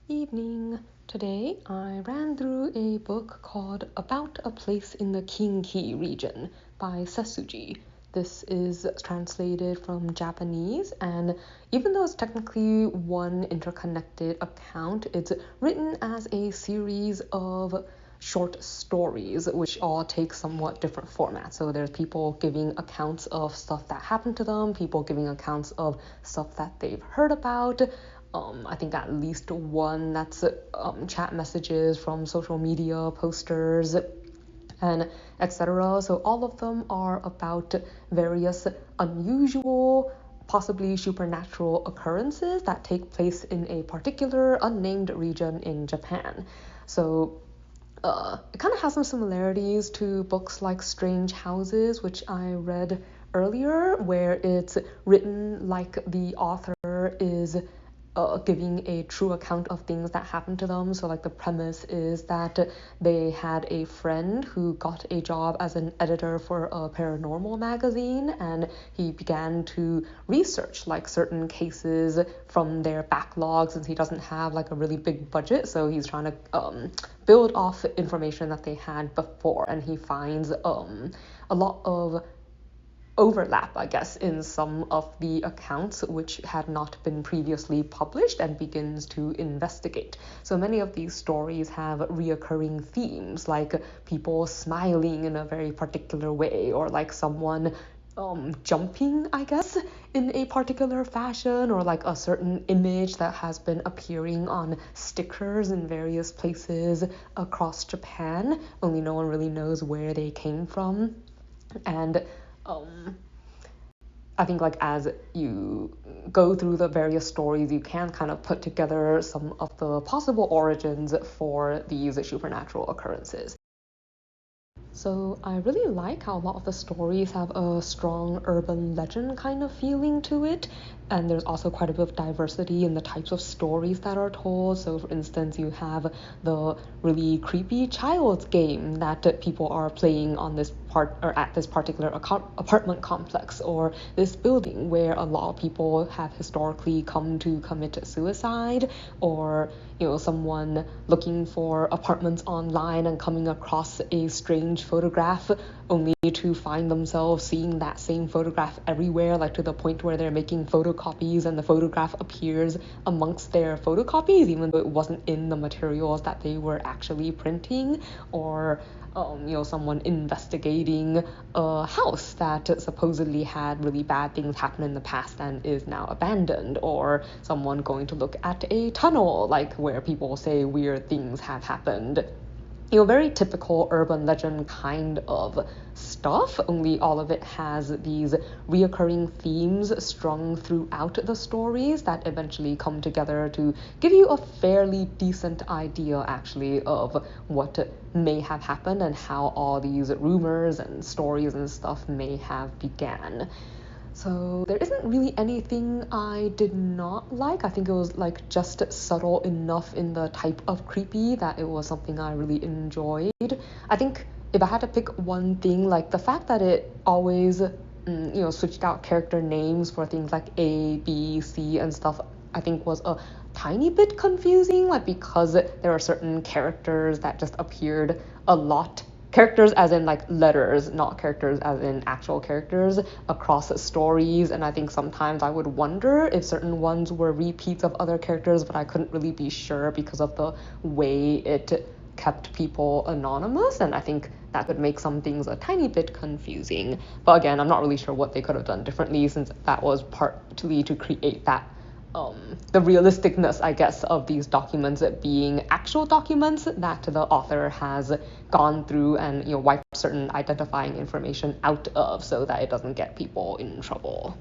Evening. Today I ran through a book called About a Place in the Kinki region by Sesuji. This is translated from Japanese, and even though it's technically one interconnected account, it's written as a series of short stories which all take somewhat different formats. So there's people giving accounts of stuff that happened to them, people giving accounts of stuff that they've heard about. I think at least one that's chat messages from social media posters and etc. So all of them are about various unusual, possibly supernatural occurrences that take place in a particular unnamed region in Japan. So it kind of has some similarities to books like Strange Houses, which I read earlier, where it's written like the author is giving a true account of things that happened to them. So like the premise is that they had a friend who got a job as an editor for a paranormal magazine, and he began to research like certain cases from their backlog since he doesn't have like a really big budget. So he's trying to build off information that they had before, and he finds a lot of overlap, I guess, in some of the accounts which had not been previously published, and begins to investigate. So many of these stories have reoccurring themes, like people smiling in a very particular way, or like someone jumping, I guess, in a particular fashion, or like a certain image that has been appearing on stickers in various places across Japan, only no one really knows where they came from. And I think like as you go through the various stories, you can kind of put together some of the possible origins for these supernatural occurrences. So I really like how a lot of the stories have a strong urban legend kind of feeling to it, and there's also quite a bit of diversity in the types of stories that are told. So for instance, you have the really creepy child's game that people are playing on this part or at this particular apartment complex, or this building where a lot of people have historically come to commit suicide, or someone looking for apartments online and coming across a strange photograph only to find themselves seeing that same photograph everywhere, like to the point where they're making photocopies and the photograph appears amongst their photocopies even though it wasn't in the materials that they were actually printing. Or someone investigating a house that supposedly had really bad things happen in the past and is now abandoned, or someone going to look at a tunnel like where people say weird things have happened. Very typical urban legend kind of stuff, only all of it has these reoccurring themes strung throughout the stories that eventually come together to give you a fairly decent idea, actually, of what may have happened and how all these rumors and stories and stuff may have began. So there isn't really anything I did not like. I think it was like just subtle enough in the type of creepy that it was something I really enjoyed. I think if I had to pick one thing, like the fact that it always switched out character names for things like A, B, C and stuff, I think was a tiny bit confusing, like because there are certain characters that just appeared a lot, characters as in like letters, not characters as in actual characters, across stories. And I think sometimes I would wonder if certain ones were repeats of other characters, but I couldn't really be sure because of the way it kept people anonymous, and I think that could make some things a tiny bit confusing. But again, I'm not really sure what they could have done differently, since that was partly to create that the realisticness, I guess, of these documents being actual documents that the author has gone through and wiped certain identifying information out of, so that it doesn't get people in trouble.